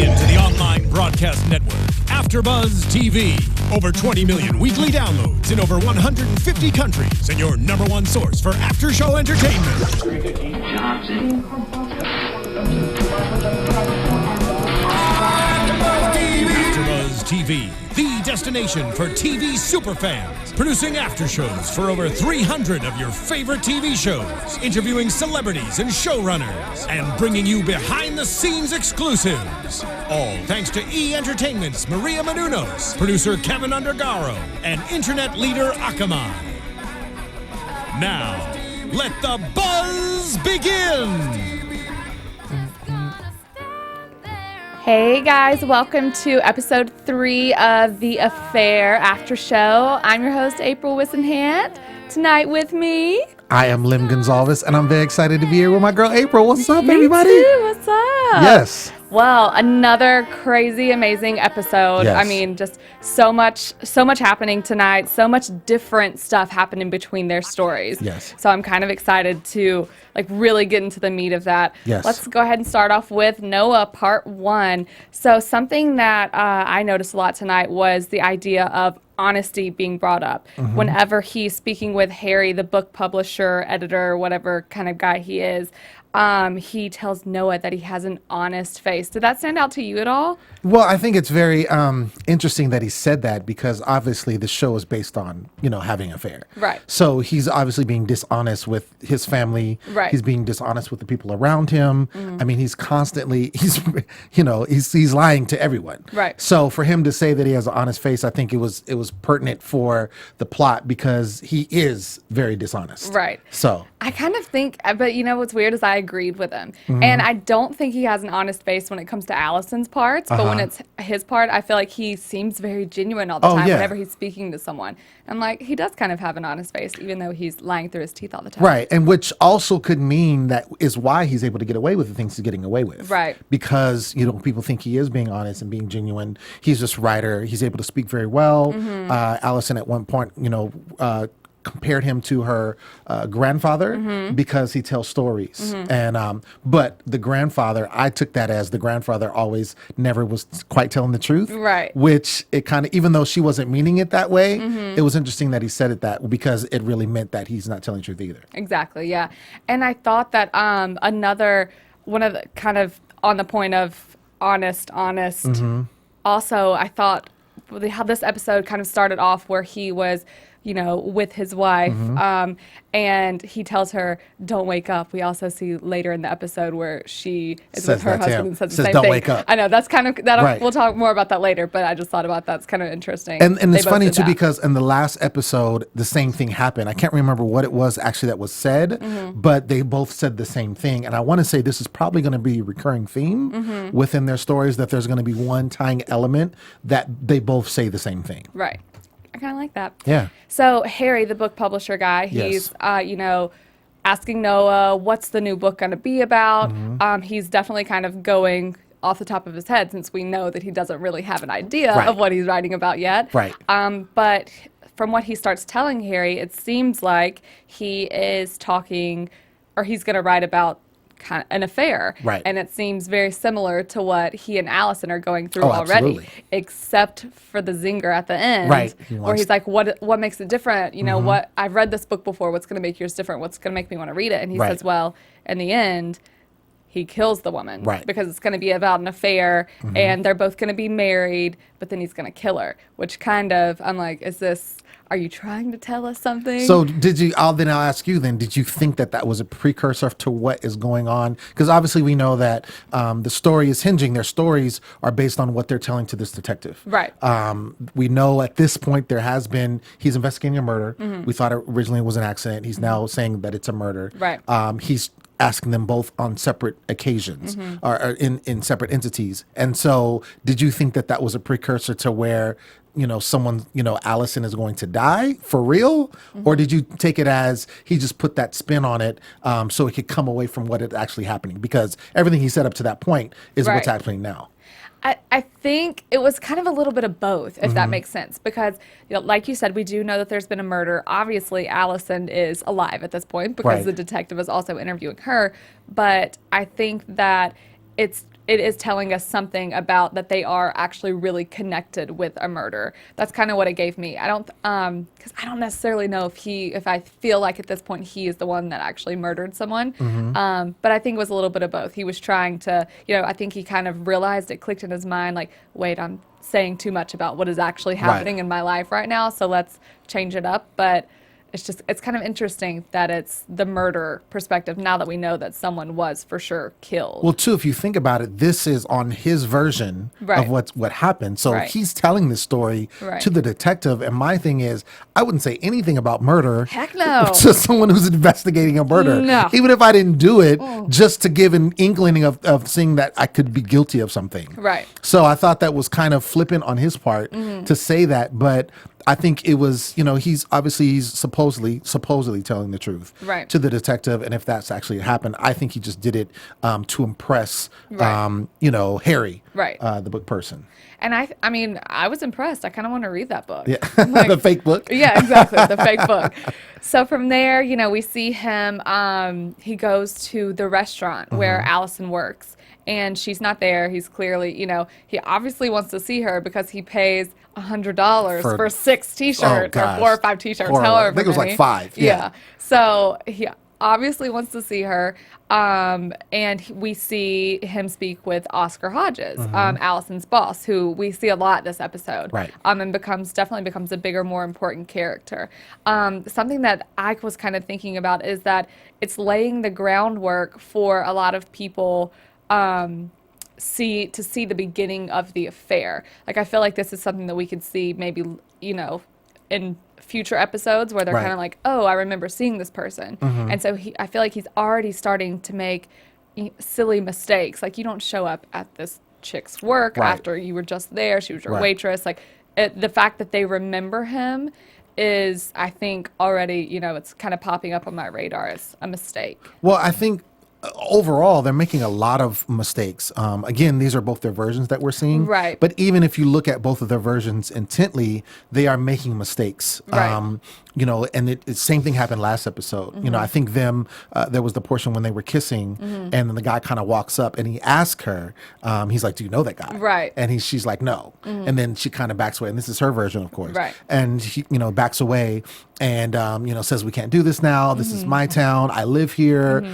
into the online broadcast network, AFTERBUZZ TV. Over 20 million weekly downloads in over 150 countries, and your number one source for after-show entertainment. AFTERBUZZ TV, the destination for TV superfans. Producing after shows for over 300 of your favorite TV shows, interviewing celebrities and showrunners, and bringing you behind-the-scenes exclusives. All thanks to E! Entertainment's Maria Menounos, producer Kevin Undergaro, and internet leader Akamai. Now, let the buzz begin! Hey guys, welcome to episode 3 of The Affair After Show. I'm your host, April Whisenhant. Tonight with me, I am Gonsalves, and I'm very excited to be here with my girl April. What's up, everybody? Me too. What's up? Yes. Well, another crazy, amazing episode. Yes. I mean, just so much happening tonight. So much different stuff happening between their stories. Yes. So I'm kind of excited to really get into the meat of that. Yes. Let's go ahead and start off with Noah Part 1. So something that I noticed a lot tonight was the idea of honesty being brought up. Mm-hmm. Whenever he's speaking with Harry, the book publisher, editor, whatever kind of guy he is, he tells Noah that he has an honest face. Did that stand out to you at all? Well, I think it's very interesting that he said that, because obviously the show is based on, having an affair. Right. So he's obviously being dishonest with his family. Right. He's being dishonest with the people around him. Mm-hmm. I mean, he's constantly, he's lying to everyone. Right. So for him to say that he has an honest face, I think it was pertinent for the plot, because he is very dishonest. Right. So I kind of think, but what's weird is I agreed with him. Mm-hmm. And I don't think he has an honest face when it comes to Allison's parts, but when it's his part, I feel like he seems very genuine all the time whenever he's speaking to someone. I'm like, he does kind of have an honest face, even though he's lying through his teeth all the time. Right, and which also could mean that is why he's able to get away with the things he's getting away with. Right. Because, people think he is being honest and being genuine. He's just writer. He's able to speak very well. Mm-hmm. Allison at one point, compared him to her grandfather, mm-hmm. because he tells stories. Mm-hmm. And but the grandfather, I took that as the grandfather always never was quite telling the truth. Right. Which it kind of, even though she wasn't meaning it that way, mm-hmm. it was interesting that he said it that, because it really meant that he's not telling the truth either. Exactly, yeah. And I thought that another one of the kind of on the point of honest. Mm-hmm. Also, I thought how this episode kind of started off where he was with his wife, mm-hmm. And he tells her, "Don't wake up." We also see later in the episode where she is with her husband and says the same "Don't thing. Wake up." I know that's kind of that. Right. We'll talk more about that later, but I just thought about that's kind of interesting. And it's funny too, because in the last episode, the same thing happened. I can't remember what it was actually that was said, mm-hmm. but they both said the same thing. And I want to say this is probably going to be a recurring theme mm-hmm. within their stories, that there's going to be one tying element that they both say the same thing. Right. I kind of like that. Yeah. So Harry, the book publisher guy, he's, asking Noah, what's the new book going to be about? Mm-hmm. He's definitely kind of going off the top of his head, since we know that he doesn't really have an idea of what he's writing about yet. Right. But from what he starts telling Harry, it seems like he is talking, or he's going to write about kind of an affair. Right. And it seems very similar to what he and Allison are going through already, absolutely. Except for the zinger at the end. Right. Where he's like, what makes it different? Mm-hmm. What I've read this book before. What's going to make yours different? What's going to make me want to read it? And he says, well, in the end, he kills the woman. Right. Because it's going to be about an affair, mm-hmm. and they're both going to be married, but then he's going to kill her, which kind of, I'm like, are you trying to tell us something? So I'll ask you then, did you think that was a precursor to what is going on? Because obviously we know that the story is hinging. Their stories are based on what they're telling to this detective. Right. We know at this point he's investigating a murder. Mm-hmm. We thought it originally was an accident. He's mm-hmm. now saying that it's a murder. Right. He's asking them both on separate occasions, mm-hmm. or in separate entities. And so did you think that was a precursor to where someone, Allison is going to die for real? Mm-hmm. Or did you take it as he just put that spin on it so it could come away from what is actually happening? Because everything he said up to that point is what's happening now. I think it was kind of a little bit of both, if that makes sense, because like you said, we do know that there's been a murder. Obviously, Allison is alive at this point because the detective is also interviewing her. But I think that it it is telling us something about that they are actually really connected with a murder. That's kind of what it gave me. I don't, because I don't necessarily know if I feel like at this point he is the one that actually murdered someone. But I think it was a little bit of both. He was trying to, I think he kind of realized, it clicked in his mind, like, wait, I'm saying too much about what is actually happening in my life right now, so let's change it up. But it's kind of interesting that it's the murder perspective now that we know that someone was for sure killed. Well, too, if you think about it, this is on his version of what happened. So he's telling this story to the detective. And my thing is, I wouldn't say anything about murder Heck no. to someone who's investigating a murder. No. Even if I didn't do it, just to give an inkling of seeing that I could be guilty of something. Right. So I thought that was kind of flippant on his part to say that. But I think it was, he's supposedly telling the truth to the detective. And if that's actually happened, I think he just did it to impress, Harry, the book person. And I mean, I was impressed. I kind of want to read that book. Yeah, the fake book. Yeah, exactly, the fake book. So from there, we see him, he goes to the restaurant where Allison works. And she's not there. He's clearly, he obviously wants to see her because he pays $100 for 6 T-shirts or 4 or 5 T-shirts, however I think it was like 5. Yeah. So he obviously wants to see her. And we see him speak with Oscar Hodges, Allison's boss, who we see a lot this episode. Right. And definitely becomes a bigger, more important character. Something that I was kind of thinking about is that it's laying the groundwork for a lot of people see the beginning of the affair. Like, I feel like this is something that we could see maybe, in future episodes where they're kind of like, oh, I remember seeing this person. And so I feel like he's already starting to make silly mistakes. Like, you don't show up at this chick's work after you were just there. She was your waitress. Like, the fact that they remember him is, I think, already, it's kind of popping up on my radar as a mistake. Well, I think overall, they're making a lot of mistakes. Again, these are both their versions that we're seeing. Right. But even if you look at both of their versions intently, they are making mistakes. Right. And the same thing happened last episode. I think there was the portion when they were kissing, and then the guy kind of walks up and he asks her, he's like, do you know that guy? Right. And she's like, no. And then she kind of backs away. And this is her version, of course. Right. And he, backs away and, says, we can't do this now. This is my town. I live here,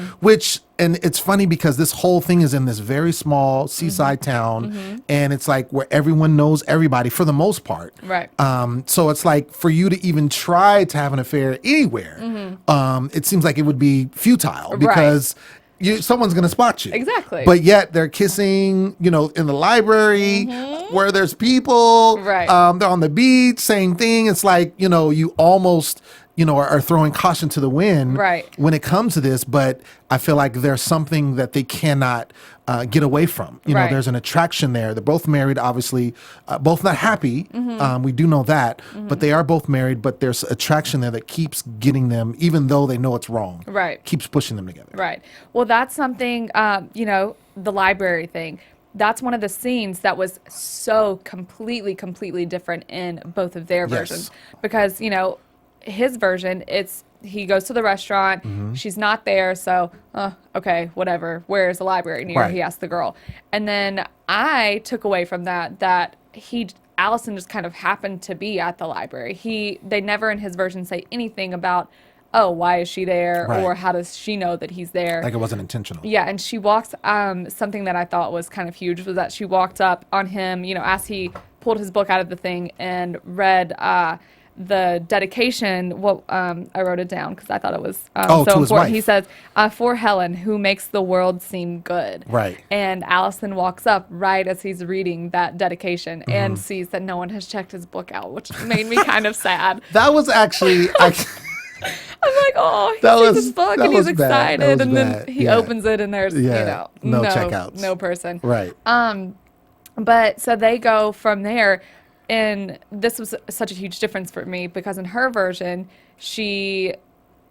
and it's funny because this whole thing is in this very small seaside town, and it's like where everyone knows everybody for the most part. Right. So it's like for you to even try to have an affair anywhere, it seems like it would be futile because someone's going to spot you. Exactly. But yet they're kissing, in the library where there's people. Right. They're on the beach, same thing. It's like, you almost are throwing caution to the wind when it comes to this. But I feel like there's something that they cannot get away from. There's an attraction there. They're both married, obviously, both not happy. We do know that, but they are both married. But there's attraction there that keeps getting them, even though they know it's wrong. Right. Keeps pushing them together. Right. Well, that's something, the library thing. That's one of the scenes that was so completely different in both of their versions. Because, his version, he goes to the restaurant, she's not there, so okay, whatever, where's the library near? He asked the girl. And then I took away from that Allison just kind of happened to be at the library. They never in his version say anything about, oh, why is she there, or how does she know that he's there? Like it wasn't intentional. Yeah, and she walks, something that I thought was kind of huge was that she walked up on him, as he pulled his book out of the thing and read the dedication. I wrote it down because I thought it was so important. Wife. He says, for Helen, who makes the world seem good. Right. And Allison walks up right as he's reading that dedication and sees that no one has checked his book out, which made me kind of sad. That was actually... I'm like, oh, he sees his book and he's excited, and then he opens it and there's, no checkouts. No person. Right. But so they go from there. And this was such a huge difference for me because in her version, he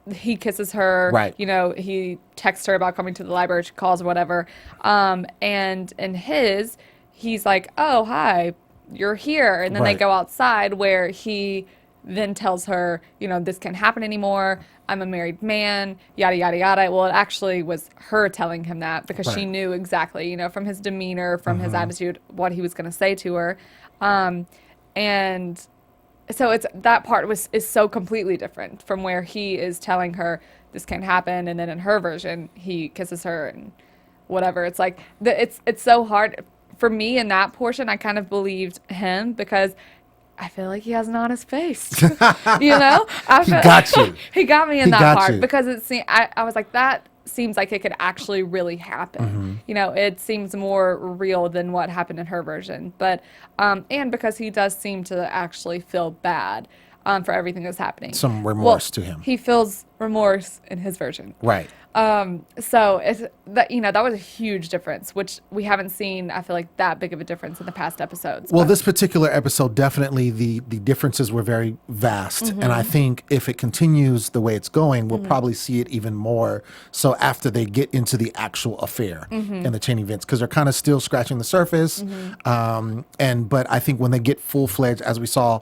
kisses her. Right. He texts her about coming to the library. She calls or whatever. And in his, he's like, oh, hi, you're here. And then they go outside where he then tells her, this can't happen anymore. I'm a married man, yada, yada, yada. Well, it actually was her telling him that because she knew exactly, from his demeanor, from his attitude, what he was going to say to her. And so that part is so completely different from where he is telling her this can't happen. And then in her version, he kisses her and whatever. It's like, it's so hard. For me in that portion, I kind of believed him because I feel like he has an honest face. He got you. He got me in that part because I was like, that seems like it could actually really happen. It seems more real than what happened in her version. But and because he does seem to actually feel bad for everything that's happening. Some remorse to him. He feels remorse in his version. Right. So it's that that was a huge difference, which we haven't seen. I feel like that big of a difference in the past episodes. Well, this particular episode, definitely the differences were very vast, and I think if it continues the way it's going, we'll probably see it even more. So after they get into the actual affair and the chain events, because they're kind of still scratching the surface, but I think when they get full fledged, as we saw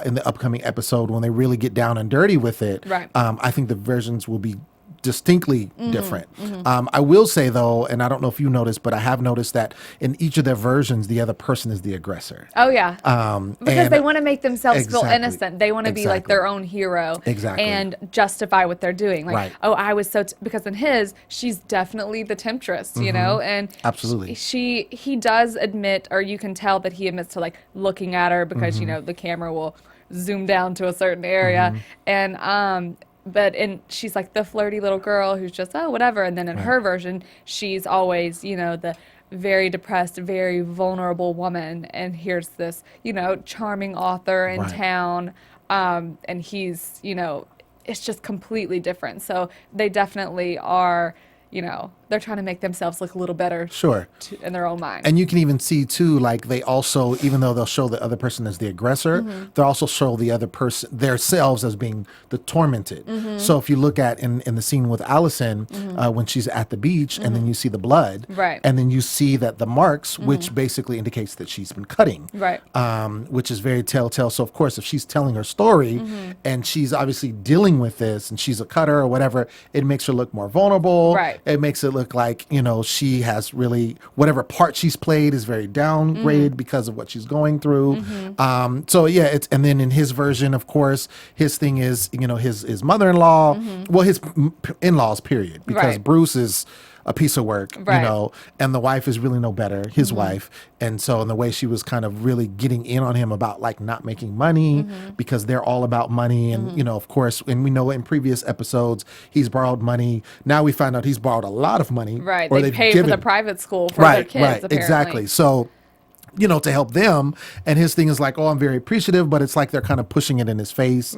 in the upcoming episode, when they really get down and dirty with it, I think the versions will be distinctly different. I will say though, and I don't know if you noticed, but I have noticed that in each of their versions, the other person is the aggressor. Oh yeah. Because they want to make themselves feel innocent. They want to be like their own hero and justify what they're doing. Like, oh, I was because in his, she's definitely the temptress, and absolutely. He does admit, or you can tell that he admits to like looking at her because, the camera will zoom down to a certain area. And, she's like the flirty little girl who's just, oh, whatever. And then in her version, she's always, the very depressed, very vulnerable woman. And here's this, charming author in town. And he's, it's just completely different. So they definitely are, they're trying to make themselves look a little better in their own mind. And you can even see too, like they also, even though they'll show the other person as the aggressor, they'll also show the other person, themselves as being the tormented. So if you look at in the scene with Allison, when she's at the beach and then you see the blood, and then you see that the marks, which basically indicates that she's been cutting, which is very telltale. So of course, if she's telling her story and she's obviously dealing with this and she's a cutter or whatever, it makes her look more vulnerable. It makes it look like, she has really, whatever part she's played is very downgraded because of what she's going through. So yeah, and then in his version, of course, his thing is, his mother-in-law, well, his in-laws, period, because Bruce is a piece of work, and the wife is really no better, his wife. And so in the way she was kind of really getting in on him about like not making money because they're all about money. And, of course, and we know in previous episodes, he's borrowed money. Now we find out he's borrowed a lot of money. Or they paid for the private school for their kids, apparently. Exactly. So, to help them. And his thing is like, oh, I'm very appreciative, but it's like they're kind of pushing it in his face.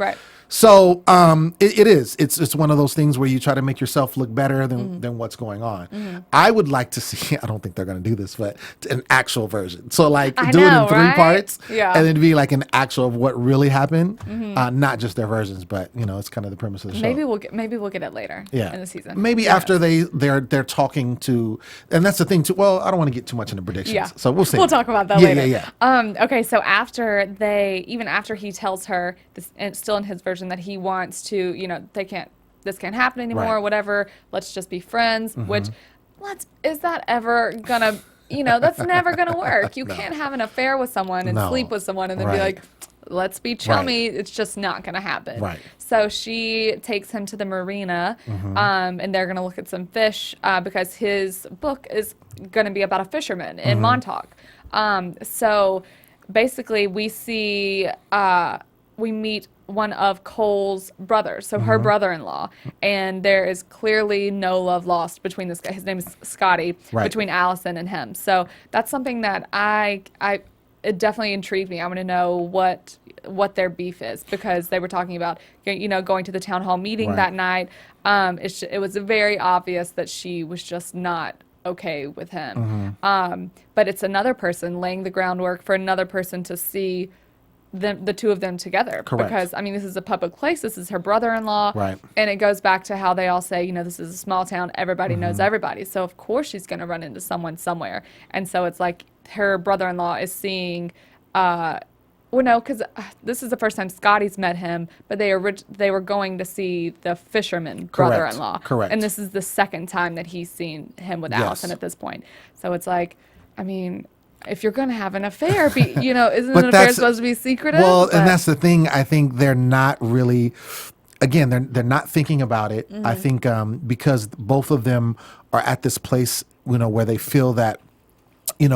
So it's one of those things where you try to make yourself look better than what's going on. I would like to see, I don't think they're going to do this, but an actual version. So like do it in 3 parts and then be like an actual of what really happened, not just their versions, but it's kind of the premise of the show. Maybe we'll get it later in the season. Maybe after they're talking to, and that's the thing too. Well, I don't want to get too much into predictions. So we'll see. We'll talk about that later. Okay, so after he tells her this, and still in his version, that he wants to, this can't happen anymore, whatever, let's just be friends, which, is that ever gonna, that's never gonna work. You can't have an affair with someone and sleep with someone and then be like, let's be chummy. It's just not gonna happen. So she takes him to the marina, and they're gonna look at some fish, because his book is gonna be about a fisherman in Montauk. So basically we meet one of Cole's brothers, so her brother-in-law, and there is clearly no love lost between this guy. His name is Scotty, between Allison and him. So that's something that it definitely intrigued me. I want to know what their beef is, because they were talking about going to the town hall meeting that night. It was very obvious that she was just not okay with him. But it's another person laying the groundwork for another person to see the two of them together. Because this is a public place. This is her brother-in-law, and it goes back to how they all say, this is a small town. Everybody knows everybody. So of course she's going to run into someone somewhere. And so it's like her brother-in-law is seeing Well, no, because this is the first time Scotty's met him, but they were going to see the fisherman brother-in-law. Correct. And this is the second time that he's seen him with Yes. Allison at this point. So it's like, I mean, if you're going to have an affair, isn't But an affair that's- supposed to be secretive? Well, But- and that's the thing. I think they're not really. Again, they're not thinking about it. I think because both of them are at this place, where they feel that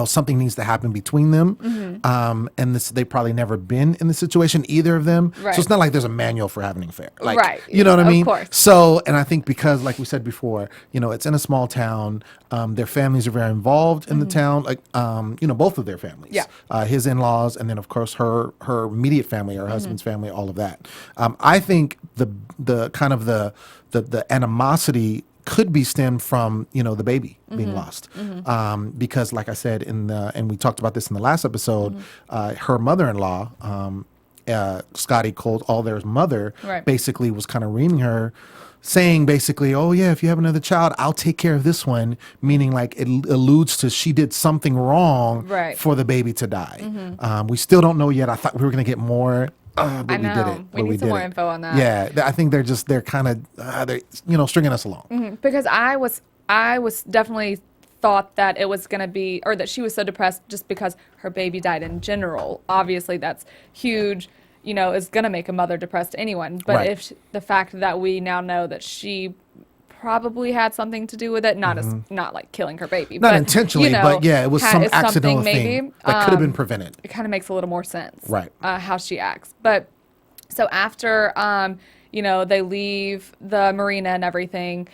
something needs to happen between them, and they've probably never been in the situation, either of them. Right. So it's not like there's a manual for having an affair. Like, Right. You know what I Of mean? course. So, and I think because, like we said before, it's in a small town. Their families are very involved in the town. Like, both of their families. Yeah. His in-laws, and then of course her immediate family, her husband's family, all of that. I think the kind of the animosity could be stemmed from the baby being lost, because like I said and we talked about this in the last episode, her mother-in-law, Scotty Cold Alder's mother, Right. basically was kind of reaming her, saying basically, oh yeah, if you have another child, I'll take care of this one, meaning like it alludes to she did something wrong Right. for the baby to die. We still don't know yet. I thought we were going to get more. But I we know. did it. We need some more info on that. Yeah, I think they're kind of they're stringing us along. Because I was definitely thought that it was going to be, or that she was so depressed just because her baby died in general. Obviously, that's huge, is going to make a mother depressed to anyone. But Right. if the fact that we now know that she probably had something to do with it, not like killing her baby. Not but, intentionally, but yeah, it was some it's accidental something thing that could have been prevented. It kind of makes a little more sense. Right. How she acts. But so after, they leave the marina and everything,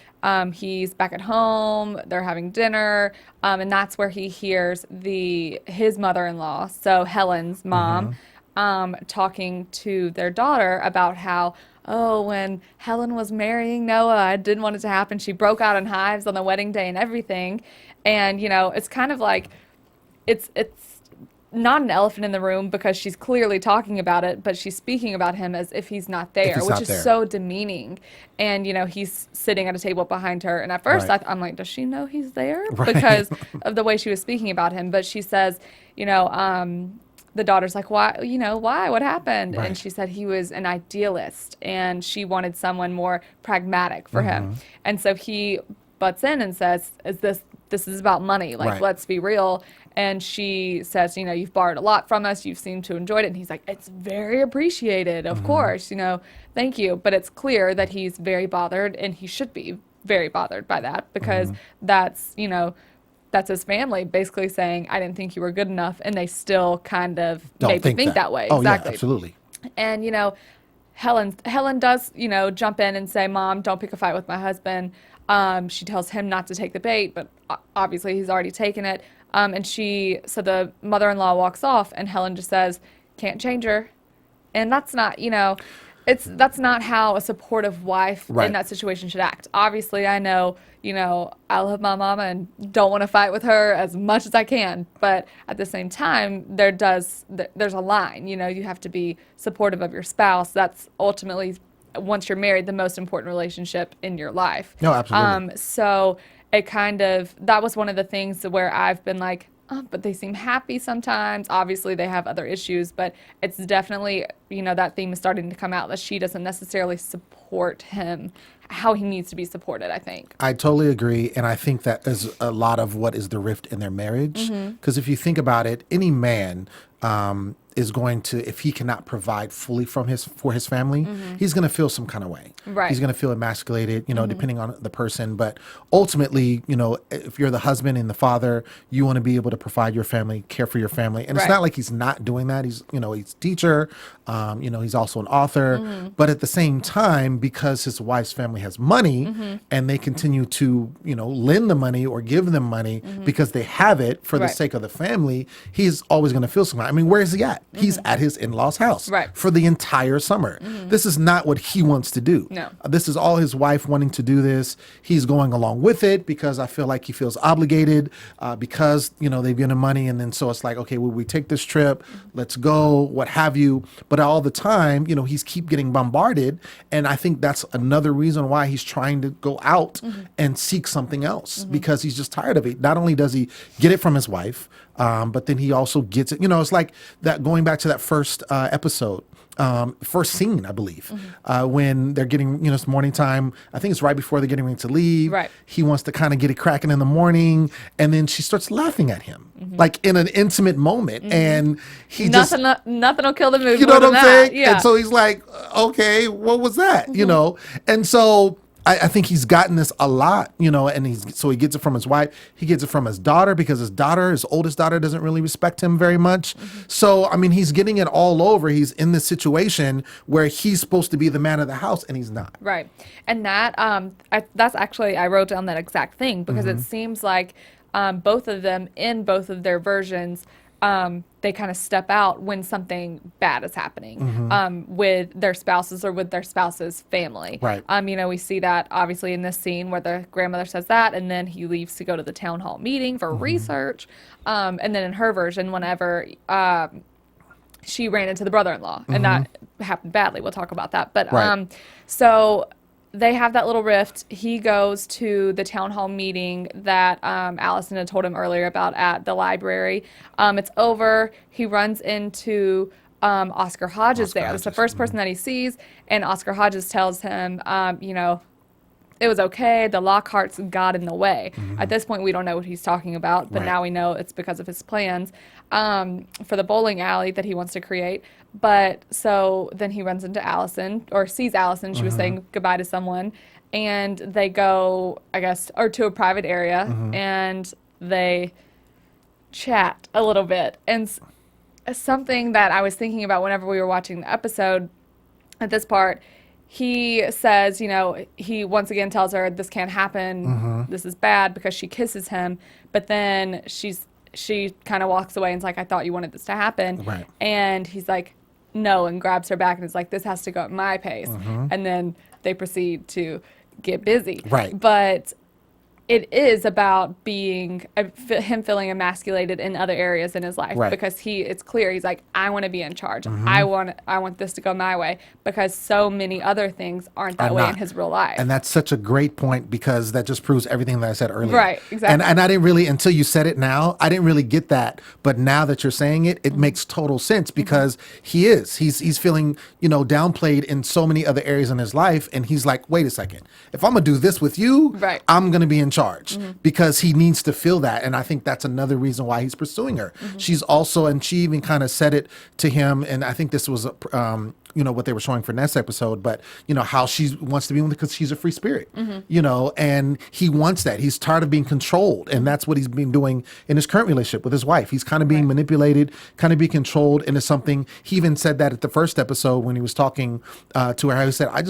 he's back at home, they're having dinner, and that's where he hears his mother-in-law, so Helen's mom, talking to their daughter about how, when Helen was marrying Noah, I didn't want it to happen. She broke out in hives on the wedding day and everything. And, it's kind of like, it's not an elephant in the room because she's clearly talking about it, but she's speaking about him as if he's not there, he's which not is there. so demeaning. And, he's sitting at a table behind her. And at first Right. I'm like, does she know he's there? Right. Because of the way she was speaking about him. But she says, the daughter's like, why, why? What happened? Right. And she said he was an idealist and she wanted someone more pragmatic for him. And so he butts in and says, this is about money. Like, Right. let's be real. And she says, you've borrowed a lot from us. You seem to enjoy it. And he's like, it's very appreciated. Of course, thank you. But it's clear that he's very bothered, and he should be very bothered by that because that's his family basically saying, I didn't think you were good enough. And they still kind of maybe think that way. Oh, Exactly. yeah, absolutely. And, Helen does, jump in and say, Mom, don't pick a fight with my husband. She tells him not to take the bait, but obviously he's already taken it. So the mother-in-law walks off, and Helen just says, can't change her. And that's not, that's not how a supportive wife Right. in that situation should act. Obviously, I know, I love my mama and don't want to fight with her as much as I can. But at the same time, there's a line, you have to be supportive of your spouse. That's ultimately, once you're married, the most important relationship in your life. No, absolutely. So it that was one of the things where I've been like, oh, but they seem happy sometimes. Obviously, they have other issues, but it's definitely, that theme is starting to come out that she doesn't necessarily support him how he needs to be supported, I think. I totally agree. And I think that is a lot of what is the rift in their marriage. Because if you think about it, any man is going to, if he cannot provide fully for his family, he's going to feel some kind of way. Right. He's going to feel emasculated, depending on the person. But ultimately, if you're the husband and the father, you want to be able to provide your family, care for your family. And it's Right. not like he's not doing that. He's, he's a teacher, he's also an author. But at the same time, because his wife's family has money and they continue to, lend the money or give them money because they have it for the Right. sake of the family, he's always going to feel something. I mean, where is he at? He's at his in-laws' house Right. for the entire summer. This is not what he wants to do. No. This is all his wife wanting to do this. He's going along with it because I feel like he feels obligated because, they've given him money. And then so it's like, okay, well, we take this trip, let's go, what have you. But all the time, he's keep getting bombarded. And I think that's another reason why he's trying to go out and seek something else because he's just tired of it. Not only does he get it from his wife, but then he also gets it. It's like that going back to that first episode, first scene, I believe, when they're getting, it's morning time. I think it's right before they're getting ready to leave. Right. He wants to kind of get it cracking in the morning, and then she starts laughing at him, like in an intimate moment, and he Nothing will kill the mood. you know what I'm saying? Yeah. And so he's like, okay, what was that? And so I think he's gotten this a lot, and he gets it from his wife. He gets it from his daughter because his oldest daughter, doesn't really respect him very much. So, I mean, he's getting it all over. He's in this situation where he's supposed to be the man of the house and he's not. Right. And that, that's actually, I wrote down that exact thing because it seems like both of them, in both of their versions, they kind of step out when something bad is happening with their spouses or with their spouse's family. Right. We see that obviously in this scene where the grandmother says that, and then he leaves to go to the town hall meeting for research. And then in her version, whenever she ran into the brother-in-law, and that happened badly. We'll talk about that. But Right. So they have that little rift. He goes to the town hall meeting that Allison had told him earlier about at the library. It's over. He runs into Oscar Hodges there. That's the first person that he sees, and Oscar Hodges tells him, it was okay. The Lockharts got in the way. At this point, we don't know what he's talking about, but now we know it's because of his plans for the bowling alley that he wants to create. But so then he runs into Allison, or sees Allison. She was saying goodbye to someone, and they go, I guess, or to a private area, and they chat a little bit. And something that I was thinking about whenever we were watching the episode at this part, he says, he once again tells her this can't happen, this is bad, because she kisses him, but then she kind of walks away and's like, I thought you wanted this to happen. Right. And he's like, no, and grabs her back and is like, this has to go at my pace. And then they proceed to get busy. Right. But it is about being him feeling emasculated in other areas in his life, Right. because it's clear he's like, I want to be in charge. I want this to go my way, because so many other things aren't that way in his real life. And that's such a great point, because that just proves everything that I said earlier. Right, exactly. And I didn't really, until you said it now, I didn't really get that. But now that you're saying it, it makes total sense, because he's feeling, downplayed in so many other areas in his life. And he's like, wait a second, if I'm going to do this with you, right. I'm going to be in charge, because he needs to feel that. And I think that's another reason why he's pursuing her. She's also, and she even kind of said it to him, and I think this was what they were showing for next episode, but how she wants to be with him because she's a free spirit, and he wants that. He's tired of being controlled, and that's what he's been doing in his current relationship with his wife. He's kind of being manipulated, kind of being controlled into something. He even said that at the first episode when he was talking to her. He said, I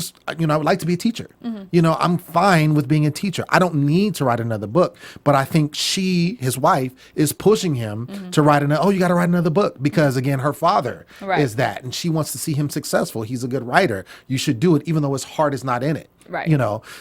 would like to be a teacher. I'm fine with being a teacher. I don't need to write another book, but I think his wife, is pushing him to write another. Oh, you got to write another book, because again, her father is that, and she wants to see him successful. He's a good writer. You should do it, even though his heart is not in it. Right.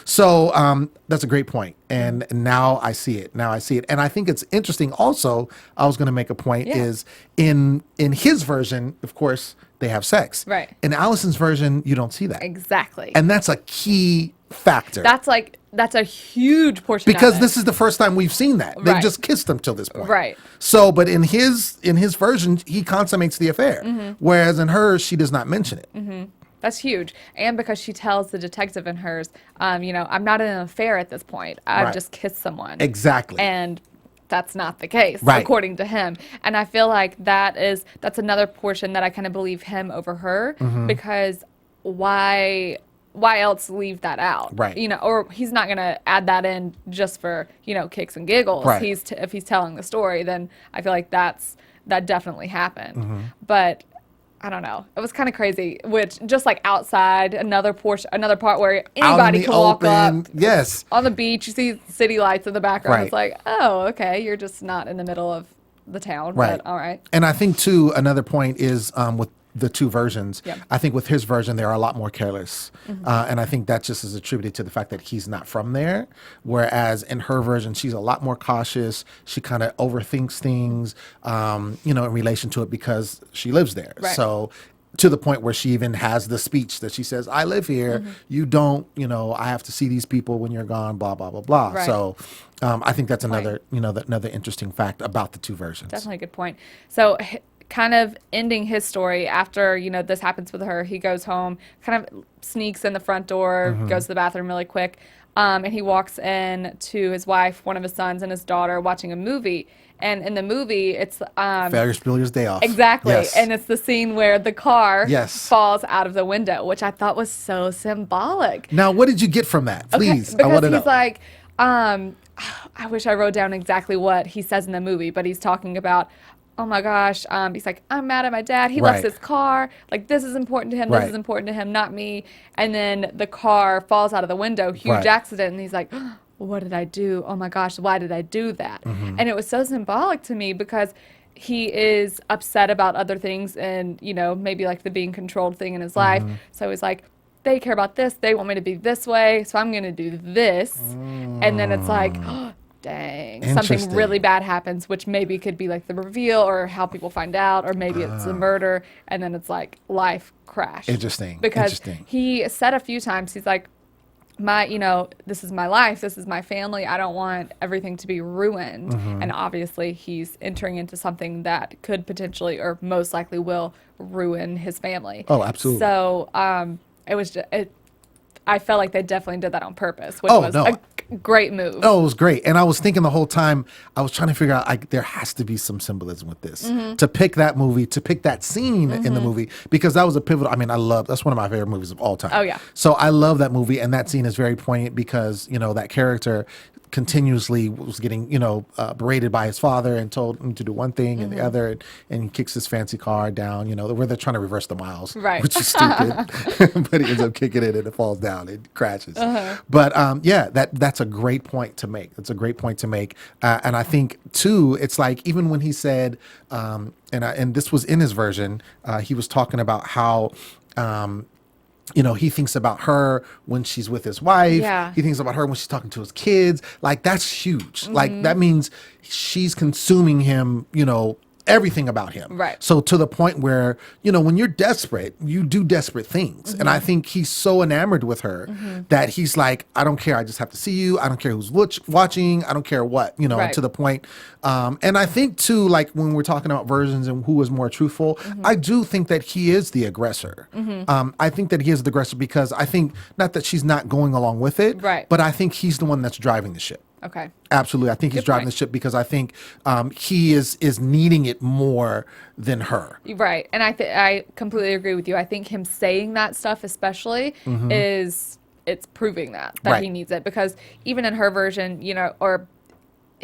So that's a great point. And now I see it. And I think it's interesting also, I was going to make a point, is in his version, of course, they have sex. Right. In Allison's version, you don't see that. Exactly. And that's a key factor. That's a huge portion because of it. this is the first time we've seen that. They've Right. just kissed them till this point. Right. So, but in his version, he consummates the affair. Whereas in hers, she does not mention it. That's huge. And because she tells the detective in hers, I'm not in an affair at this point. I've Right. just kissed someone. Exactly. And that's not the case, Right. according to him. And I feel like that's another portion that I kind of believe him over her, because why else leave that out? Right. Or he's not going to add that in just for, kicks and giggles. Right. If he's telling the story, then I feel like that definitely happened. But I don't know. It was kind of crazy, which just like outside, another part where anybody can walk up. Yes. On the beach, you see city lights in the background. Right. It's like, oh, okay, you're just not in the middle of the town. Right. But all right. And I think too, another point is with the two versions. Yep. I think with his version, they are a lot more careless. And I think that just is attributed to the fact that he's not from there. Whereas in her version, she's a lot more cautious. She kind of overthinks things, in relation to it because she lives there. Right. So to the point where she even has the speech that she says, I live here. You don't, I have to see these people when you're gone, blah, blah, blah, blah. Right. So I think that's another, another interesting fact about the two versions. Definitely a good point. So kind of ending his story after, this happens with her. He goes home, kind of sneaks in the front door, goes to the bathroom really quick, and he walks in to his wife, one of his sons, and his daughter watching a movie. And in the movie, it's Ferris Bueller's Day Off. Exactly. Yes. And it's the scene where the car Yes. falls out of the window, which I thought was so symbolic. Now, what did you get from that? Please, Okay, I want to because know. he's like, I wish I wrote down exactly what he says in the movie, but he's talking about, oh my gosh, he's like, I'm mad at my dad. He left Right. his car. Like, this is important to him. Right. This is important to him, not me. And then the car falls out of the window, huge Right. accident. And he's like, what did I do? Oh my gosh, why did I do that? And it was so symbolic to me because he is upset about other things and, maybe like the being controlled thing in his life. So he's like, they care about this. They want me to be this way. So I'm going to do this. And then it's like, oh, dang, something Interesting. really bad happens, which maybe could be like the reveal or how people find out, or maybe it's a murder. And then it's like life crash. Interesting. Because Interesting. he said a few times, he's like, this is my life, this is my family, I don't want everything to be ruined. And obviously he's entering into something that could potentially or most likely will ruin his family. Oh, absolutely. So it was just, I felt like they definitely did that on purpose, which was a great move. Oh, it was great. And I was thinking the whole time, I was trying to figure out, there has to be some symbolism with this. To pick that movie, to pick that scene in the movie, because that was a pivotal, that's one of my favorite movies of all time. Oh, yeah. So I love that movie, and that scene is very poignant because, that character continuously was getting, berated by his father and told him to do one thing and the other, and he kicks his fancy car down, where they're trying to reverse the miles, Right. which is stupid, but he ends up kicking it and it falls down, it crashes. But that's a great point to make. It's a great point to make. And I think too, it's like, even when he said, and this was in his version, he was talking about how, he thinks about her when she's with his wife. Yeah. He thinks about her when she's talking to his kids. Like, that's huge. Like, that means she's consuming him, everything about him. Right. So to the point where, when you're desperate, you do desperate things. And I think he's so enamored with her that he's like, I don't care. I just have to see you. I don't care who's watching. I don't care what, Right. to the point. And I think too, like when we're talking about versions and who is more truthful, I do think that he is the aggressor. I think that he is the aggressor because I think not that she's not going along with it, Right. but I think he's the one that's driving the ship. Okay. Absolutely. I think he's Good driving point. the ship because I think he is needing it more than her. Right. And I completely agree with you. I think him saying that stuff especially it's proving that Right. he needs it, because even in her version, or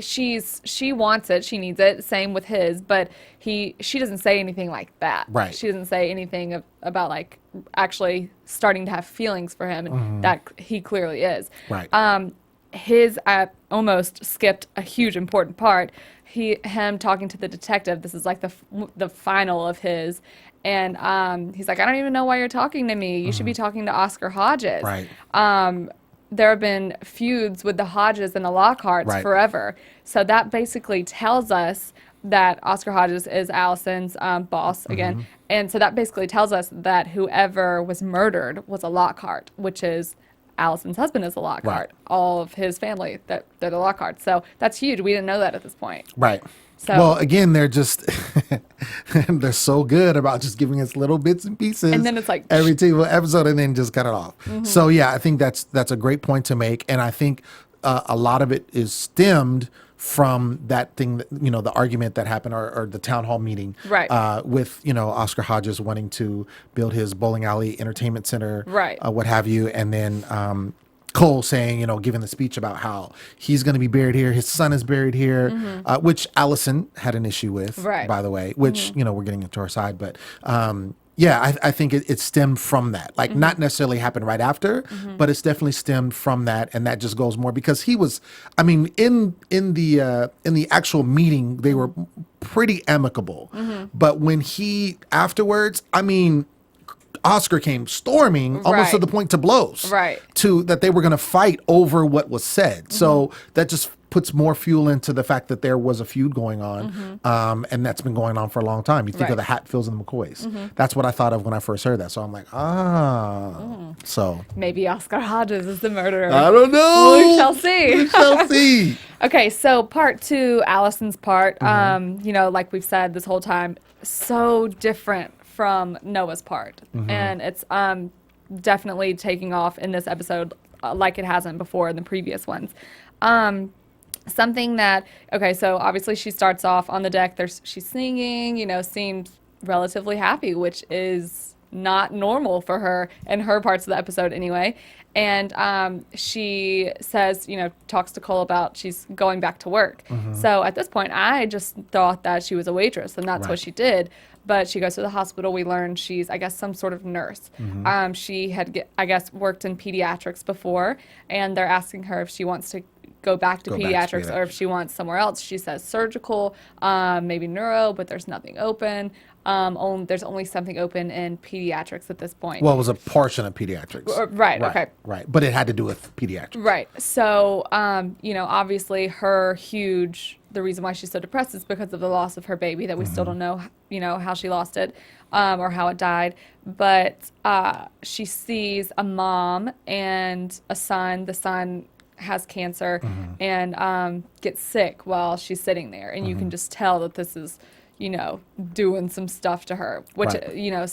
she wants it, she needs it, same with his, but she doesn't say anything like that. Right. She doesn't say anything about like actually starting to have feelings for him, and that he clearly is. Right. I almost skipped a huge important part. Him talking to the detective. This is like the final of his, and he's like, I don't even know why you're talking to me. You should be talking to Oscar Hodges. Right. There have been feuds with the Hodges and the Lockharts Right. forever. So that basically tells us that Oscar Hodges is Allison's boss again, and so that basically tells us that whoever was murdered was a Lockhart, which is Allison's husband is a Lockhart. Right. All of his family, they're the Lockharts. So that's huge. We didn't know that at this point. Right. So- well, again, they're just they're so good about just giving us little bits and pieces, And then it's like, every single episode, and then just cut it off. So yeah, I think that's a great point to make, and I think a lot of it is stemmed from that thing that, the argument that happened or the town hall meeting, Right. With Oscar Hodges wanting to build his bowling alley entertainment center, Right. What have you, and then Cole saying, giving the speech about how he's going to be buried here, his son is buried here, which Allison had an issue with, Right. by the way, which, we're getting into her side, but I think it stemmed from that, like not necessarily happened right after, but it's definitely stemmed from that, and that just goes more because he was, in the actual meeting they were pretty amicable, but when he afterwards, Oscar came storming almost Right. to the point to blows, Right. to that they were going to fight over what was said. So that just puts more fuel into the fact that there was a feud going on, and that's been going on for a long time. You think of the Hatfields and the McCoys. That's what I thought of when I first heard that. So I'm like, so Maybe Oscar Hodges is the murderer. I don't know. We shall see. We shall see. Okay, so part 2, Allison's part. You know, like we've said this whole time, so different from Noah's part, and it's definitely taking off in this episode like it hasn't before in the previous ones. Something that, okay, so obviously she starts off on the deck. She's singing, you know, seems relatively happy, which is not normal for her in her parts of the episode anyway. And she says, you know, talks to Cole about she's going back to work. So at this point, I just thought that she was a waitress, and that's what she did. But she goes to the hospital. We learn she's, I guess, some sort of nurse. She had, I guess, worked in pediatrics before, and they're asking her if she wants to go back to pediatrics or if she wants somewhere else. She says surgical, maybe neuro, but there's nothing open. There's only something open in pediatrics at this point. Well, it was a portion of pediatrics. Right, okay. Right, but it had to do with pediatrics. Right. So, you know, obviously the reason why she's so depressed is because of the loss of her baby that we still don't know, you know, how she lost it or how it died. But she sees a mom and a son. The son has cancer and gets sick while she's sitting there. And you can just tell that this is, you know, doing some stuff to her, which, you know,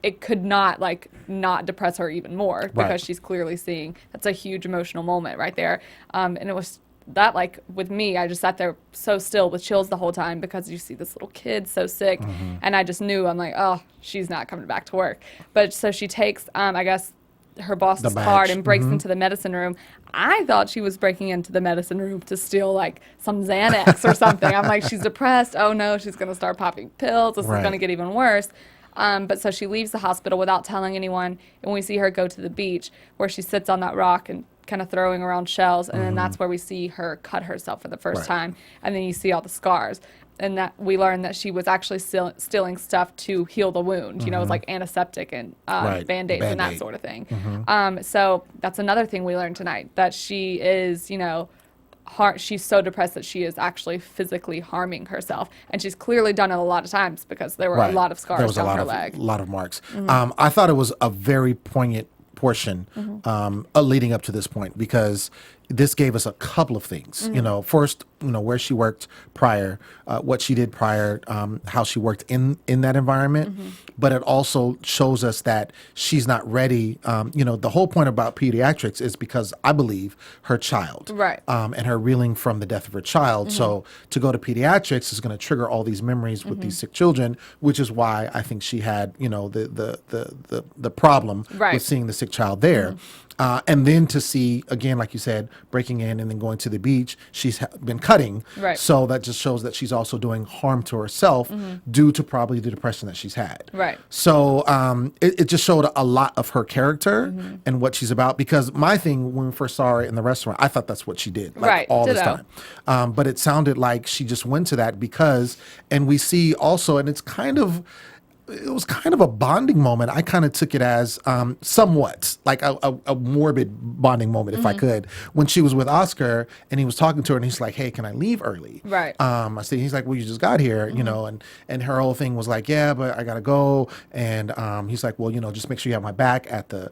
it could not, like, not depress her even more because she's clearly seeing that's a huge emotional moment right there. And it was that, like, with me, I just sat there so still with chills the whole time because you see this little kid so sick. And I just knew, I'm like, oh, she's not coming back to work. But so she takes, I guess, her boss's card and breaks into the medicine room. I thought she was breaking into the medicine room to steal like some Xanax or something. I'm like, she's depressed. Oh no, she's going to start popping pills. This is going to get even worse. But so she leaves the hospital without telling anyone. And we see her go to the beach where she sits on that rock and kind of throwing around shells. And then that's where we see her cut herself for the first time. And then you see all the scars. And that we learned that she was actually stealing stuff to heal the wound. You know, it was like antiseptic and Band-Aids and that sort of thing. So that's another thing we learned tonight, that she is, you know, she's so depressed that she is actually physically harming herself. And she's clearly done it a lot of times because there were a lot of scars down her leg. A lot of marks. I thought it was a very poignant portion leading up to this point because this gave us a couple of things. You know, first, you know, where she worked prior, what she did prior, how she worked in that environment. But it also shows us that she's not ready. You know, the whole point about pediatrics is because I believe her child, and her reeling from the death of her child. So to go to pediatrics is going to trigger all these memories with these sick children, which is why I think she had, you know, the problem with seeing the sick child there. And then to see, again, like you said, breaking in and then going to the beach, she's been cutting. So that just shows that she's also doing harm to herself due to probably the depression that she's had. So it just showed a lot of her character and what she's about. Because my thing, when we first saw her in the restaurant, I thought that's what she did, like all this time. But it sounded like she just went to that because, and we see also, and it was kind of a bonding moment. I kind of took it as somewhat like a morbid bonding moment, if I could, when she was with Oscar and he was talking to her and he's like, hey, can I leave early? I said, he's like, well, you just got here, you know, and her whole thing was like, yeah, but I got to go. And he's like, well, you know, just make sure you have my back at the,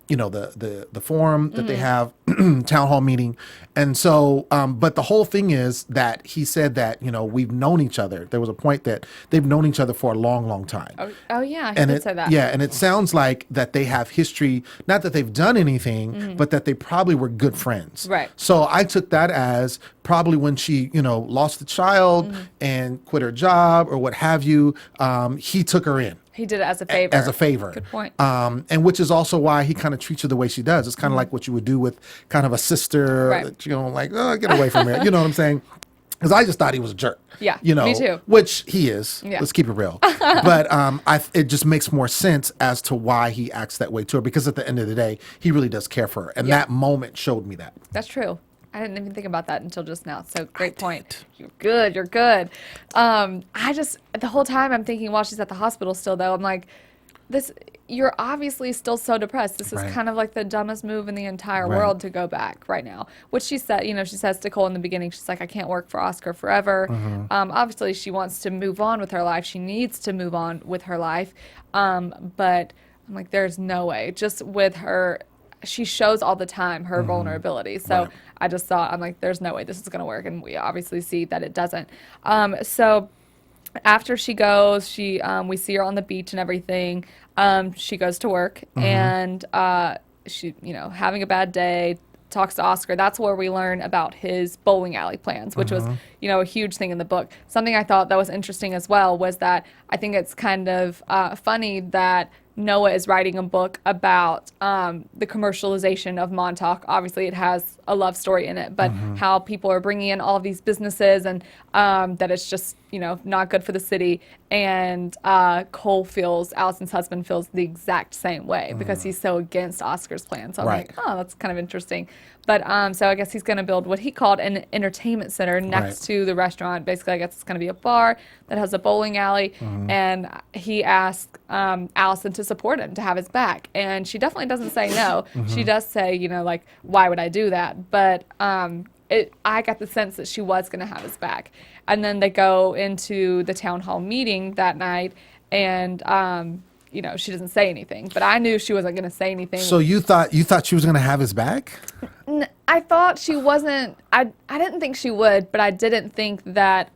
you know, the forum that they have, town hall meeting. And so, but the whole thing is that he said that, you know, we've known each other. There was a point that they've known each other for a long, long time. Oh yeah, he did say that. Yeah, and it sounds like that they have history, not that they've done anything, but that they probably were good friends. So I took that as probably when she, you know, lost the child and quit her job or what have you, he took her in. He did it as a favor. As a favor. Good point. And which is also why he kind of treats her the way she does. It's kind of like what you would do with kind of a sister, that, you know, like, oh, get away from her. You know what I'm saying? Because I just thought he was a jerk. Yeah, you know, me too. Which he is. Yeah. Let's keep it real. But it just makes more sense as to why he acts that way to her. Because at the end of the day, he really does care for her. And that moment showed me that. That's true. I didn't even think about that until just now. So great point. You're good. You're good. I just, the whole time I'm thinking while she's at the hospital still, though, I'm like, this, you're obviously still so depressed. This is Right. kind of like the dumbest move in the entire Right. world to go back right now. Which she said, she says to Cole in the beginning, she's like, I can't work for Oscar forever. Obviously, she wants to move on with her life. She needs to move on with her life. But I'm like, there's no way. Just with her, she shows all the time her vulnerability. So Right. I just thought, I'm like, there's no way this is going to work. And we obviously see that it doesn't. So after she goes, we see her on the beach and everything. She goes to work and she, having a bad day, talks to Oscar. That's where we learn about his bowling alley plans, which was, a huge thing in the book. Something I thought that was interesting as well was that I think it's kind of funny that Noah is writing a book about the commercialization of Montauk. Obviously, it has a love story in it, but how people are bringing in all of these businesses and that it's just, not good for the city. And Allison's husband feels the exact same way because he's so against Oscar's plan. So I'm Right. like, oh, that's kind of interesting. But so I guess he's going to build what he called an entertainment center next to the restaurant. Basically, I guess it's going to be a bar that has a bowling alley. And he asked Allison to support him, to have his back. And she definitely doesn't say no. She does say, like, why would I do that? But I got the sense that she was going to have his back. And then they go into the town hall meeting that night, and she doesn't say anything. But I knew she wasn't going to say anything. So you thought she was going to have his back? I thought she wasn't. I didn't think she would, but I didn't think that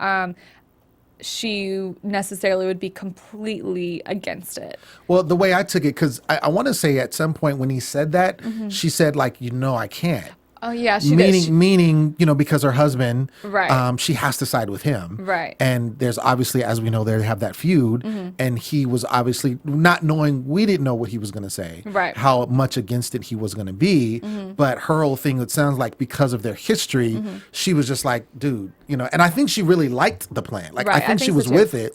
she necessarily would be completely against it. Well, the way I took it, because I want to say at some point when he said that, she said, like, I can't. Oh, yeah, she did. Meaning, because her husband, Right. She has to side with him. Right. And there's obviously, as we know, they have that feud. And he was obviously not knowing, we didn't know what he was going to say. Right. How much against it he was going to be. But her whole thing, it sounds like because of their history, she was just like, dude, and I think she really liked the plan. Like, Right, I think she so was too. with it.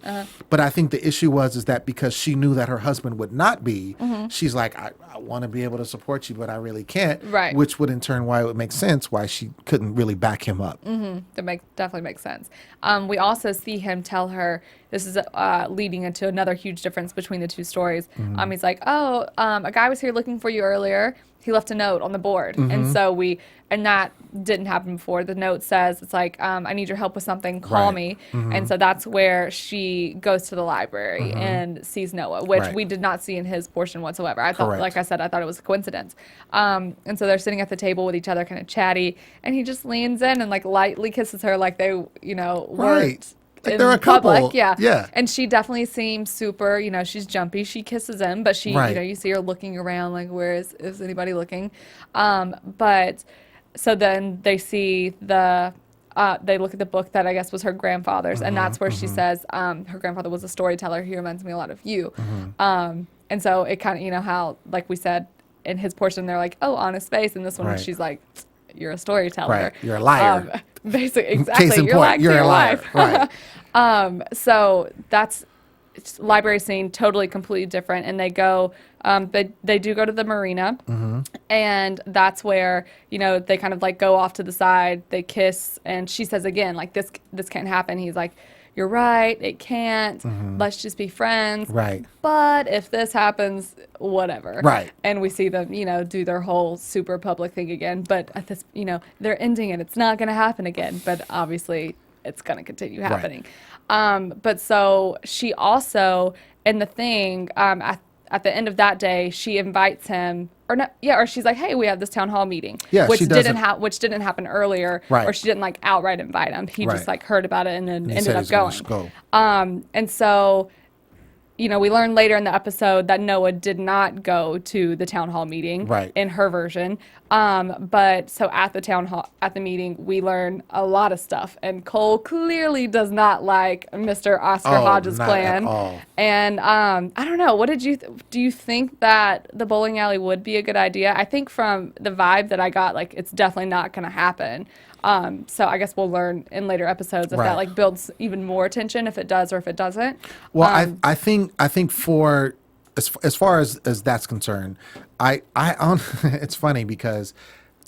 But I think the issue is that because she knew that her husband would not be, she's like, I want to be able to support you, but I really can't. Right. Which would in turn why it would make sense why she couldn't really back him up. That definitely makes sense. We also see him tell her, this is leading into another huge difference between the two stories. He's like, a guy was here looking for you earlier. He left a note on the board. And so and that didn't happen before. The note says, it's like, I need your help with something, call me. And so that's where she goes to the library and sees Noah, which we did not see in his portion whatsoever. I thought, Correct. like I said, I thought it was a coincidence. And so they're sitting at the table with each other, kind of chatty, and he just leans in and like lightly kisses her like they, weren't Right. Like in they're a couple. public. Yeah. Yeah. And she definitely seems super, she's jumpy. She kisses him, but she, Right. you see her looking around like, where is anybody looking? But so then they see they look at the book that I guess was her grandfather's, and that's where she says her grandfather was a storyteller. He reminds me a lot of you. And so it kind of, how, like we said, in his portion, they're like, oh, honest face. And this one, Right. she's like, you're a storyteller. Right. You're a liar. Basically, exactly. Case in You're point, lying you're to a your liar. wife. Right. So that's library scene, totally completely different. And they go, they do go to the marina, and that's where they kind of like go off to the side. They kiss, and she says again, like, this can't happen. He's like, you're right, it can't. Let's just be friends. Right. But if this happens, whatever. Right. And we see them, do their whole super public thing again. But at this, they're ending it. It's not going to happen again. But obviously, it's going to continue happening. But so she also, in the thing, at the end of that day, she invites him, or she's like, hey, we have this town hall meeting. Yeah, which she didn't doesn't- which didn't happen earlier. Right. Or she didn't like outright invite him. He just Right. like heard about it and then He ended said up he's gonna going. go. And so, we learn later in the episode that Noah did not go to the town hall meeting Right. in her version. But so at the meeting, we learn a lot of stuff. And Cole clearly does not like Mr. Oscar Hodges' not plan. at all. And I don't know. What did you do? You think that the bowling alley would be a good idea? I think from the vibe that I got, like, it's definitely not going to happen. So I guess we'll learn in later episodes if Right. that like builds even more tension, if it does or if it doesn't. Well, I think for as far as that's concerned, it's funny because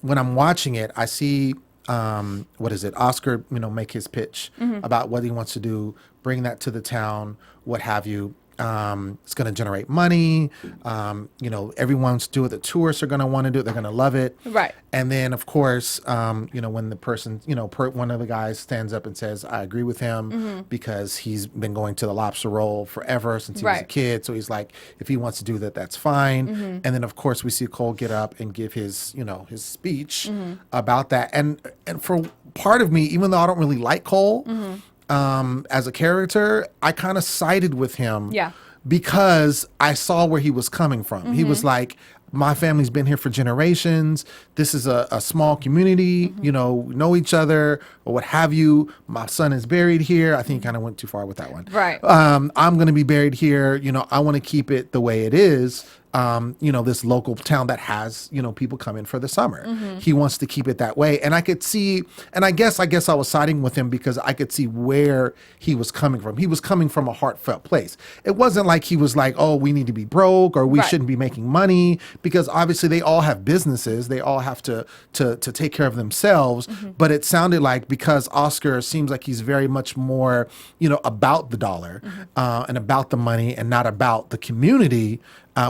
when I'm watching it, I see Oscar, make his pitch about what he wants to do, bring that to the town, what have you. It's going to generate money. Everyone's doing it. The tourists are going to want to do it. They're going to love it. Right. And then, of course, when the person, one of the guys stands up and says, I agree with him because he's been going to the lobster roll forever since he was a kid. So he's like, if he wants to do that, that's fine. And then, of course, we see Cole get up and give his speech about that. And for part of me, even though I don't really like Cole as a character, I kind of sided with him because I saw where he was coming from. He was like, my family's been here for generations. This is a small community, know each other or what have you. My son is buried here. I think he kind of went too far with that one. Right. I'm going to be buried here. I want to keep it the way it is. This local town that has, people come in for the summer. He wants to keep it that way. And I could see, and I guess I was siding with him because I could see where he was coming from. He was coming from a heartfelt place. It wasn't like he was like, oh, we need to be broke or we shouldn't be making money, because obviously they all have businesses. They all have to take care of themselves. But it sounded like, because Oscar seems like he's very much more, about the dollar and about the money and not about the community.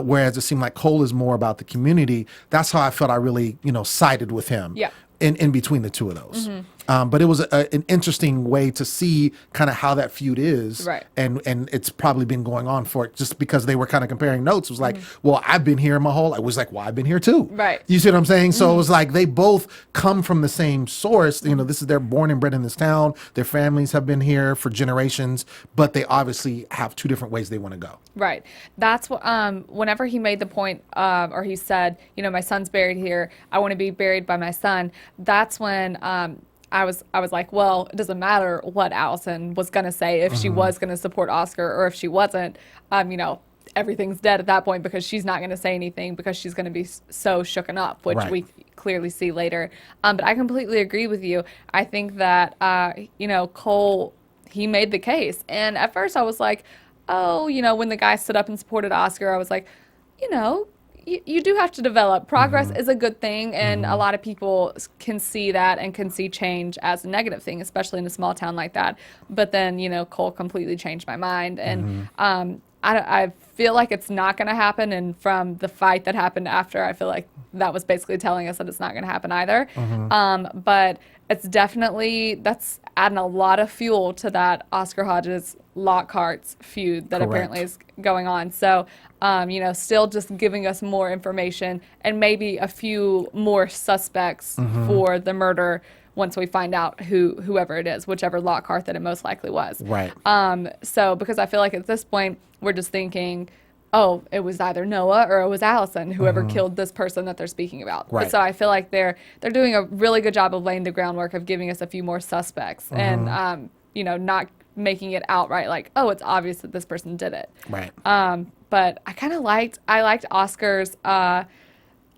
Whereas it seemed like Cole is more about the community. That's how I felt I really, sided with him in between the two of those. But it was an interesting way to see kind of how that feud is. Right. And it's probably been going on for just because they were kind of comparing notes. It was like, well, I've been here my whole life. It was like, well, I've been here too. Right. You see what I'm saying? So it was like they both come from the same source. This is, they're born and bred in this town. Their families have been here for generations, but they obviously have two different ways they want to go. Right. That's what, whenever he made the point, or he said, my son's buried here, I want to be buried by my son. That's when, I was like, well, it doesn't matter what Allison was going to say, if she was going to support Oscar or if she wasn't, everything's dead at that point, because she's not going to say anything because she's going to be so shooken up, which we clearly see later. But I completely agree with you. I think that, Cole, he made the case. And at first I was like, oh, when the guy stood up and supported Oscar, I was like, you do have to develop. Progress is a good thing, and a lot of people can see that and can see change as a negative thing, especially in a small town like that. But then, Cole completely changed my mind, and I feel like it's not going to happen. And from the fight that happened after, I feel like that was basically telling us that it's not going to happen either. But it's definitely, that's adding a lot of fuel to that Oscar Hodges Lockhart's feud that apparently is going on. So, still just giving us more information and maybe a few more suspects for the murder once we find out whoever it is, whichever Lockhart that it most likely was. Right. So because I feel like at this point we're just thinking, oh, it was either Noah or it was Allison, whoever killed this person that they're speaking about. Right. But so I feel like they're doing a really good job of laying the groundwork of giving us a few more suspects and not making it outright like, oh, it's obvious that this person did it. Right. But I liked Oscar's, I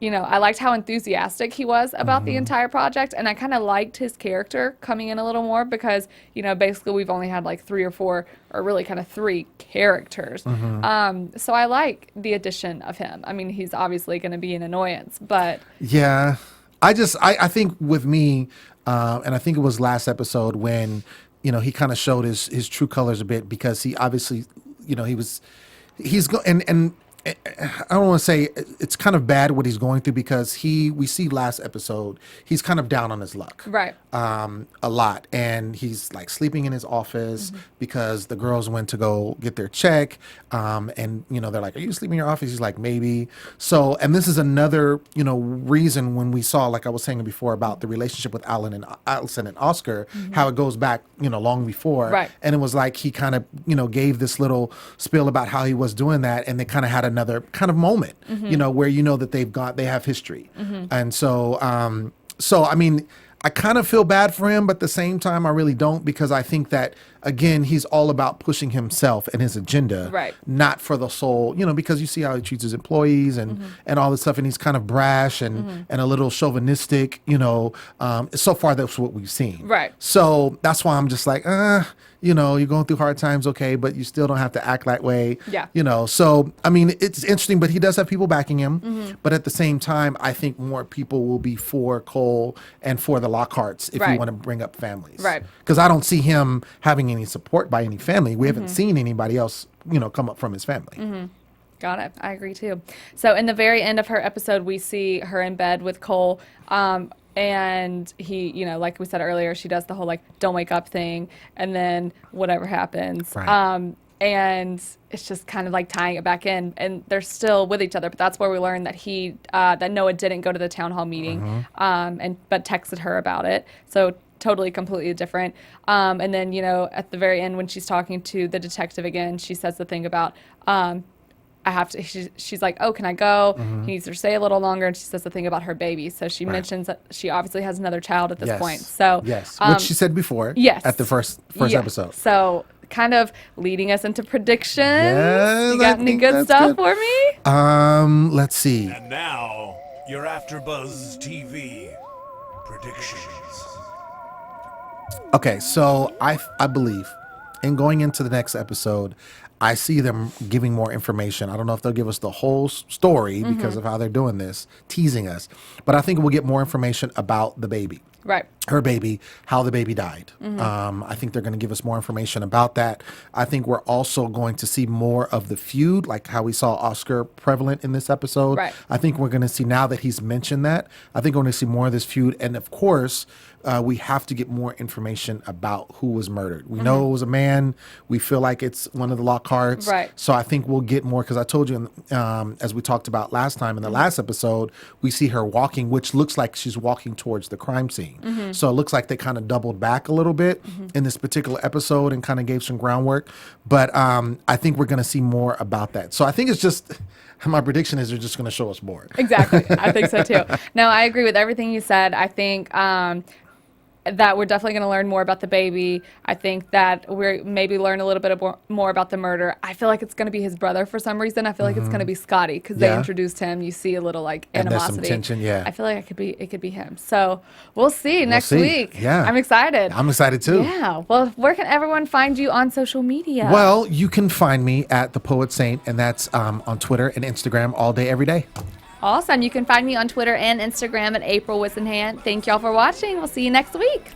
liked how enthusiastic he was about the entire project, and I kind of liked his character coming in a little more because, basically we've only had like 3 or 4, or really kind of 3 characters. So I like the addition of him. I mean, he's obviously going to be an annoyance, but... Yeah. I think with me, and I think it was last episode when, he kind of showed his true colors a bit, because he obviously, and I don't want to say it's kind of bad what he's going through, because we see last episode, he's kind of down on his luck. Right. A lot. And he's like sleeping in his office because the girls went to go get their check. And, they're like, are you sleeping in your office? He's like, maybe. So, and this is another, reason when we saw, like I was saying before, about the relationship with Allison and Oscar, how it goes back, long before. Right. And it was like he kind of, gave this little spiel about how he was doing that. And they kind of had another kind of moment, where that they have history. And so I mean, I kind of feel bad for him, but at the same time I really don't, because I think that, again, he's all about pushing himself and his agenda, right, not for the soul, because you see how he treats his employees and all this stuff, and he's kind of brash and a little chauvinistic, so far that's what we've seen. Right. So that's why I'm just like, you're going through hard times, okay, but you still don't have to act that way. Yeah. So, I mean, it's interesting, but he does have people backing him. But at the same time, I think more people will be for Cole and for the Lockharts if you want to bring up families. Right. Because I don't see him having any support by any family. We haven't seen anybody else, come up from his family. Got it. I agree too. So in the very end of her episode, we see her in bed with Cole. And he, like we said earlier, she does the whole don't wake up thing, and then whatever happens. Right. And it's just kind of tying it back in, and they're still with each other. But that's where we learned that that Noah didn't go to the town hall meeting, but texted her about it. So totally, completely different. And then, at the very end when she's talking to the detective again, she says the thing about, I have to, she's like, oh, can I go? He needs to stay a little longer. And she says the thing about her baby. So she mentions that she obviously has another child at this point. So yes, which she said before. Yes. At the first episode. So kind of leading us into predictions. Yes, you got any good stuff for me? Let's see. And now, your AfterBuzz TV predictions. Okay, so I believe in going into the next episode, I see them giving more information. I don't know if they'll give us the whole story because of how they're doing this, teasing us. But I think we'll get more information about the baby. Right. Her baby, how the baby died. I think they're going to give us more information about that. I think we're also going to see more of the feud, like how we saw Oscar prevalent in this episode. Right. I think we're going to see, now that he's mentioned that, I think we're going to see more of this feud. And of course, we have to get more information about who was murdered. We know it was a man. We feel like it's one of the Lockharts. Right. So I think we'll get more, because I told you, as we talked about last time in the last episode, we see her walking, which looks like she's walking towards the crime scene. So it looks like they kind of doubled back a little bit in this particular episode and kind of gave some groundwork. But I think we're going to see more about that. So I think it's just, my prediction is they're just going to show us more. Exactly. I think so too. No, I agree with everything you said. I think that we're definitely going to learn more about the baby. I think that we're maybe learn a little bit more about the murder. I feel like it's going to be his brother for some reason. I feel like it's going to be Scotty because they introduced him. You see a little And animosity. there's some tension, yeah. I feel like it could be him. So we'll see next week. Yeah. I'm excited. I'm excited too. Yeah. Well, where can everyone find you on social media? Well, you can find me at The Poet Saint, and that's on Twitter and Instagram all day, every day. Awesome. You can find me on Twitter and Instagram at April Whisenhant. Thank y'all for watching. We'll see you next week.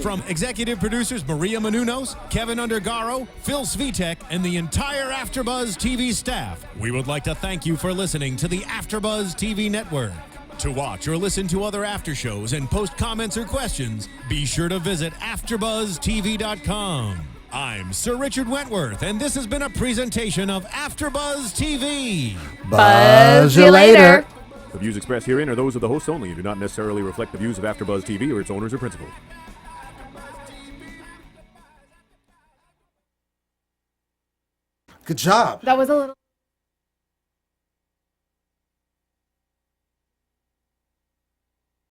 From executive producers Maria Menounos, Kevin Undergaro, Phil Svitek, and the entire AfterBuzz TV staff, we would like to thank you for listening to the AfterBuzz TV network. To watch or listen to other after shows and post comments or questions, be sure to visit AfterBuzzTV.com. I'm Sir Richard Wentworth, and this has been a presentation of AfterBuzz TV. Buzz you later. The views expressed herein are those of the hosts only and do not necessarily reflect the views of AfterBuzz TV or its owners or principals. Good job. That was a little...